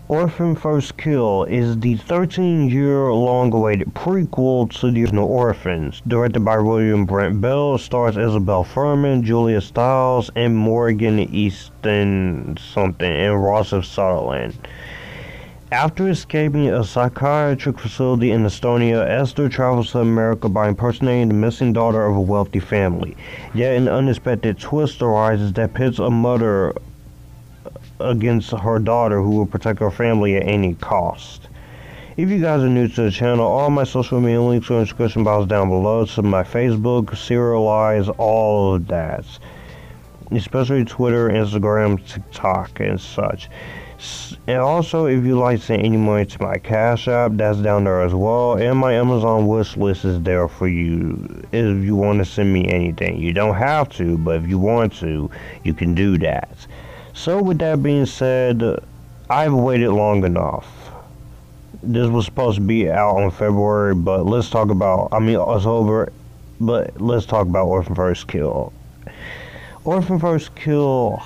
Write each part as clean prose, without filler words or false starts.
Orphan First Kill is the 13-year long-awaited prequel to the original Orphans. Directed by William Brent Bell, stars Isabelle Fuhrman, Julia Stiles, and Morgan Easton something, and Rossif Sutherland. After escaping a psychiatric facility in Estonia, Esther travels to America by impersonating the missing daughter of a wealthy family. Yet an unexpected twist arises that pits a mother against her daughter who will protect her family at any cost. If you guys are new to the channel, all my social media links are in the description box down below. So my Facebook, Serialize, all of that. Especially Twitter, Instagram, TikTok, and such. And also, if you like to send any money to my Cash App, that's down there as well. And my Amazon wish list is there for you if you want to send me anything. You don't have to, but if you want to, you can do that. So with that being said, I've waited long enough. This was supposed to be out in February, but let's talk about, October, but let's talk about Orphan First Kill. Orphan First Kill,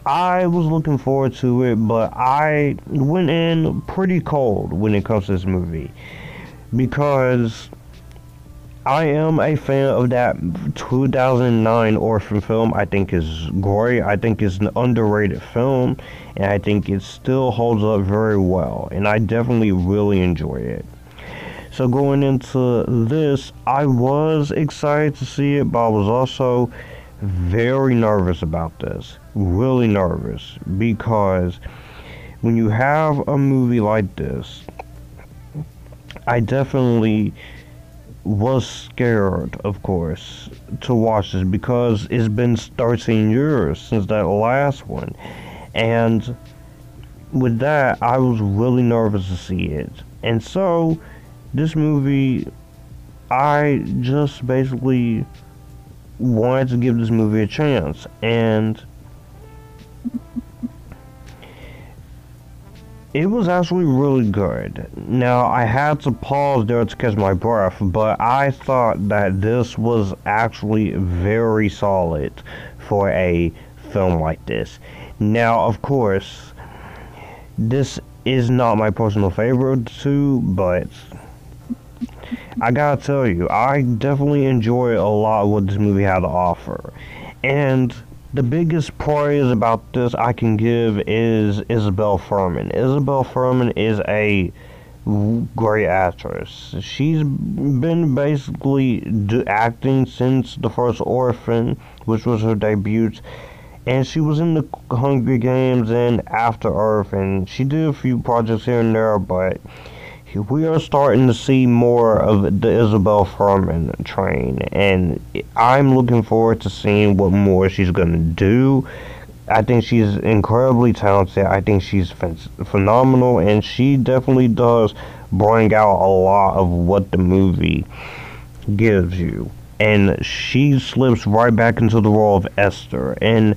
I was looking forward to it, but I went in pretty cold when it comes to this movie. Because I am a fan of that 2009 Orphan film. I think it's great. I think it's an underrated film, and I think it still holds up very well, and I definitely really enjoy it. So going into this, I was excited to see it, but I was also very nervous about this. Really nervous, because when you have a movie like this, I definitely was scared, of course, to watch this because it's been 13 years since that last one, and with that I was really nervous to see it. And so this movie, I just basically wanted to give this movie a chance, and it was actually really good. Now, I had to pause there to catch my breath, but I thought that this was actually very solid for a film like this. Now, of course, this is not my personal favorite too, but I gotta tell you, I definitely enjoy a lot of what this movie had to offer. And the biggest praise about this I can give is Isabelle Fuhrman. Isabelle Fuhrman is a great actress. She's been basically acting since the first Orphan, which was her debut, and she was in the Hunger Games and After Earth, and she did a few projects here and there, but we are starting to see more of the Isabelle Fuhrman train, and I'm looking forward to seeing what more she's gonna do. I think she's incredibly talented. I think she's phenomenal, and she definitely does bring out a lot of what the movie gives you. And she slips right back into the role of Esther, and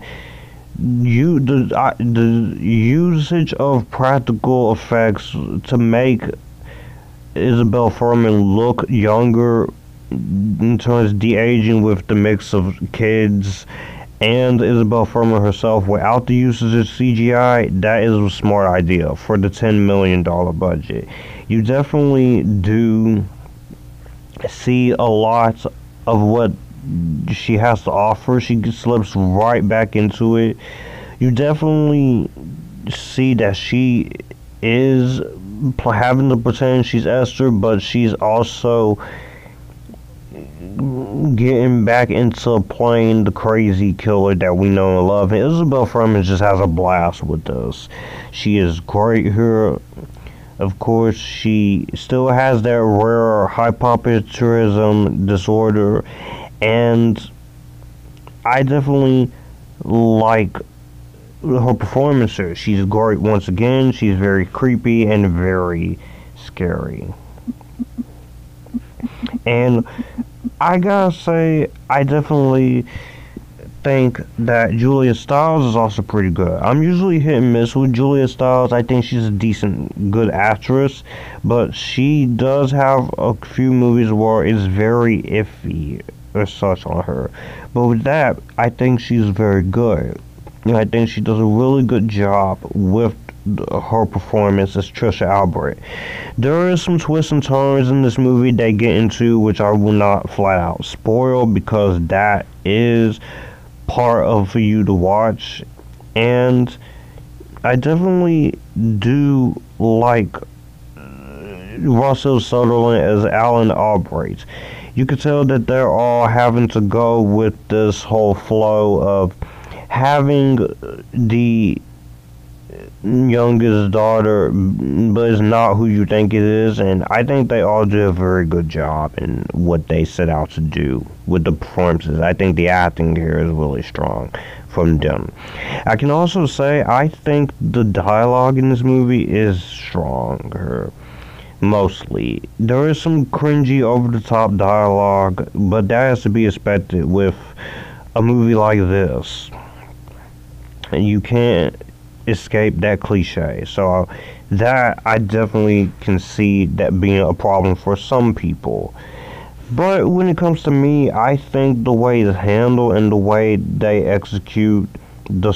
the usage of practical effects to make Isabelle Fuhrman look younger in terms of de-aging with the mix of kids and Isabelle Fuhrman herself without the usage of CGI, that is a smart idea for the $10 million budget. You definitely do see a lot of what she has to offer. She slips right back into it. You definitely see that she is having to pretend she's Esther, but she's also getting back into playing the crazy killer that we know and love. And Isabelle Fuhrman just has a blast with this. She is great here. Of course, she still has that rare hypopituitarism disorder, and I definitely like her performance here. She's great once again. She's very creepy and very scary. And I gotta say, I definitely think that Julia Stiles is also pretty good. I'm usually hit and miss with Julia Stiles. I think she's a decent, good actress, but she does have a few movies where it's very iffy or such on her. But with that, I think she's very good. And I think she does a really good job with her performance as Trisha Albert. There is some twists and turns in this movie they get into, which I will not flat out spoil because that is part of for you to watch. And I definitely do like Rossif Sutherland as Alan Albright. You could tell that they're all having to go with this whole flow of having the youngest daughter, but it's not who you think it is, and I think they all did a very good job in what they set out to do with the performances. I think the acting here is really strong from them. I can also say I think the dialogue in this movie is stronger. Mostly. There is some cringy, over-the-top dialogue, but that has to be expected with a movie like this. And you can't escape that cliche. So that I definitely can see that being a problem for some people. But when it comes to me, I think the way it's handled and the way they execute the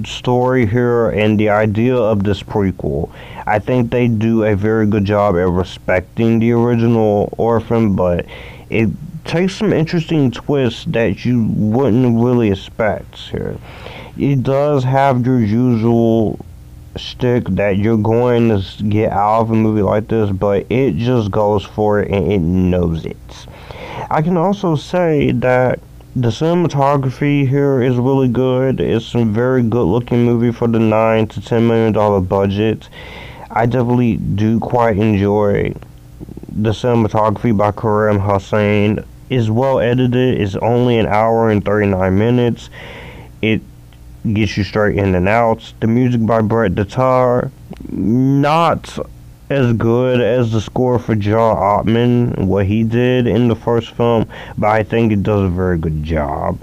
story here and the idea of this prequel, I think they do a very good job at respecting the original Orphan, but it takes some interesting twists that you wouldn't really expect here. It does have your usual shtick that you're going to get out of a movie like this, but it just goes for it and it knows it. I can also say that the cinematography here is really good. It's a very good looking movie for the $9 to $10 million budget. I definitely do quite enjoy the cinematography by Karim Hussein. It's well edited. It's only an hour and 39 minutes. It gets you straight in and out. The music by Brent, not as good as the score for John Ottman, what he did in the first film, but I think it does a very good job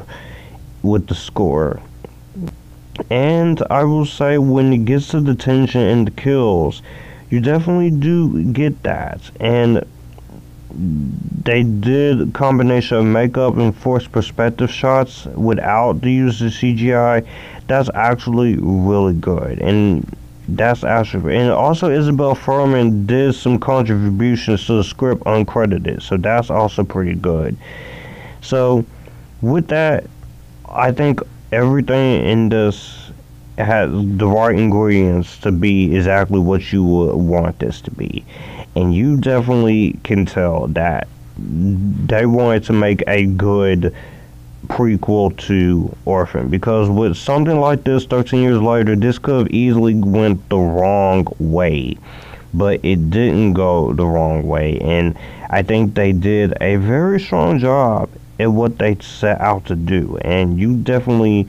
with the score. And I will say, when it gets to the tension and the kills, you definitely do get that. And they did a combination of makeup and forced perspective shots without the use of CGI. That's actually really good. And that's actually, and also Isabelle Fuhrman did some contributions to the script uncredited, so that's also pretty good. So with that, I think everything in this has the right ingredients to be exactly what you would want this to be, and you definitely can tell that they wanted to make a good prequel to Orphan, because with something like this 13 years later, this could have easily went the wrong way, but it didn't go the wrong way, and I think they did a very strong job at what they set out to do, and you definitely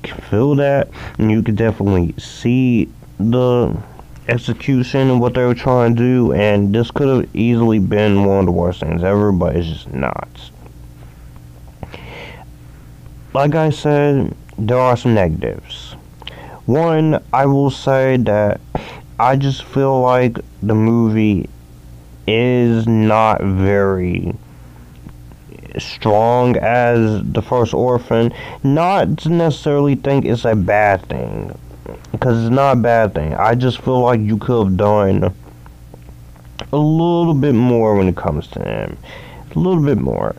can feel that, and you can definitely see the execution and what they were trying to do, and this could have easily been one of the worst things ever, but it's just not. Like I said, there are some negatives. One, I will say that I just feel like the movie is not very strong as the first Orphan. Not to necessarily think it's a bad thing, because it's not a bad thing. I just feel like you could have done a little bit more when it comes to him. A little bit more.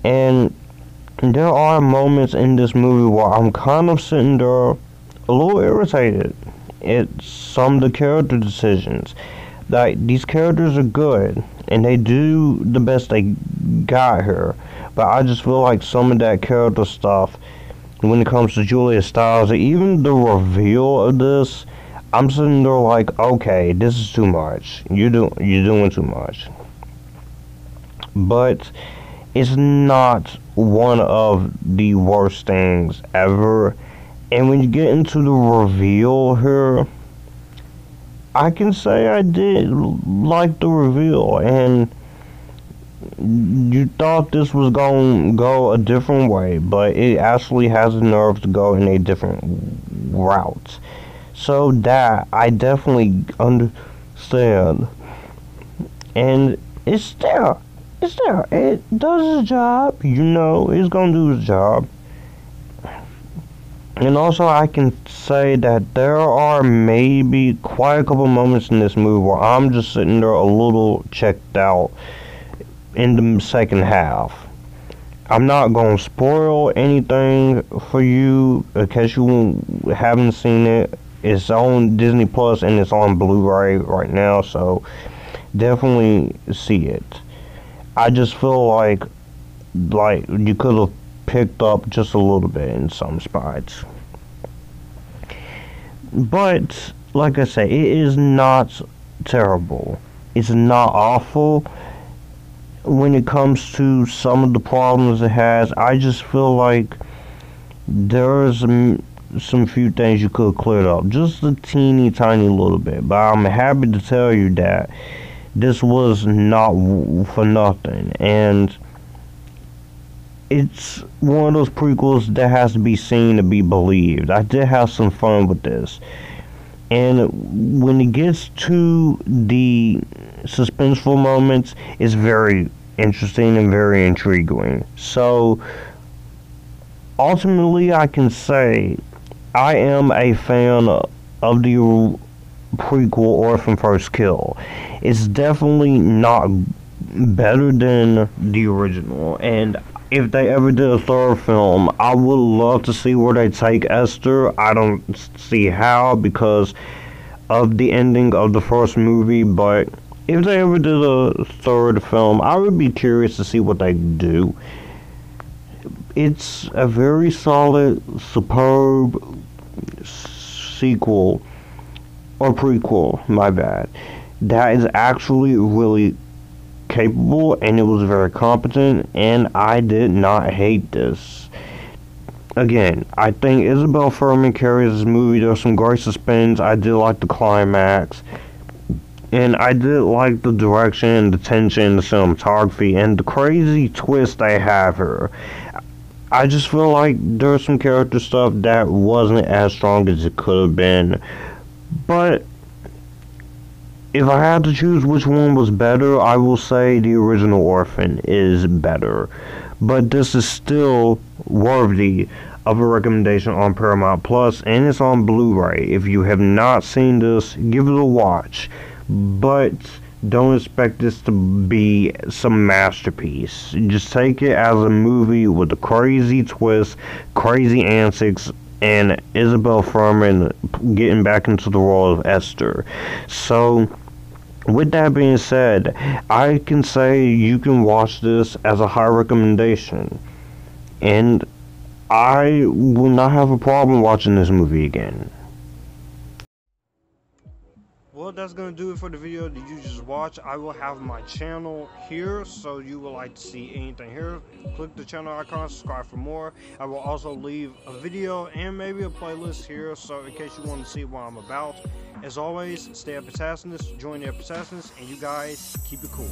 And there are moments in this movie where I'm kind of sitting there a little irritated at some of the character decisions. Like, these characters are good, and they do the best they got here, but I just feel like some of that character stuff, when it comes to Julia Stiles, even the reveal of this, I'm sitting there like, okay, this is too much. You're doing too much. But it's not one of the worst things ever. And when you get into the reveal here, I can say I did like the reveal, and you thought this was going to go a different way, but it actually has the nerve to go in a different route. So that I definitely understand, and it's there. It's there. It does its job. You know, it's gonna do its job. And also, I can say that there are maybe quite a couple moments in this movie where I'm just sitting there a little checked out in the second half. I'm not going to spoil anything for you in case you haven't seen it. It's on Disney Plus and it's on Blu-ray right now, so definitely see it. I just feel like you could have picked up just a little bit in some spots. But like I say, it is not terrible. It's not awful. When it comes to some of the problems it has, I just feel like there's some few things you could have cleared up, just a teeny tiny little bit. But I'm happy to tell you that this was not for nothing, and it's one of those prequels that has to be seen to be believed. I did have some fun with this, and when it gets to the suspenseful moments, it's very interesting and very intriguing. So ultimately, I can say I am a fan of the prequel Orphan First Kill. It's definitely not better than the original, and if they ever did a third film, I would love to see where they take Esther. I don't see how because of the ending of the first movie, but if they ever did a third film, I would be curious to see what they do. It's a very solid, superb sequel, or prequel, my bad, that is actually really capable, and it was very competent, and I did not hate this. Again, I think Isabelle Fuhrman carries this movie. There's some great suspense. I did like the climax, and I did like the direction, the tension, the cinematography, and the crazy twist they have here. I just feel like there's some character stuff that wasn't as strong as it could have been, but if I had to choose which one was better, I will say the original Orphan is better. But this is still worthy of a recommendation on Paramount Plus, and it's on Blu-ray. If you have not seen this, give it a watch. But don't expect this to be some masterpiece. Just take it as a movie with a crazy twist, crazy antics, and Isabelle Fuhrman getting back into the role of Esther. So with that being said, I can say you can watch this as a high recommendation, and I will not have a problem watching this movie again. Well, that's going to do it for the video that you just watched. I will have my channel here, so you would like to see anything here, click the channel icon, subscribe for more. I will also leave a video and maybe a playlist here, so in case you want to see what I'm about. As always, stay Epictasticness, join the Epictasticness, and you guys keep it cool.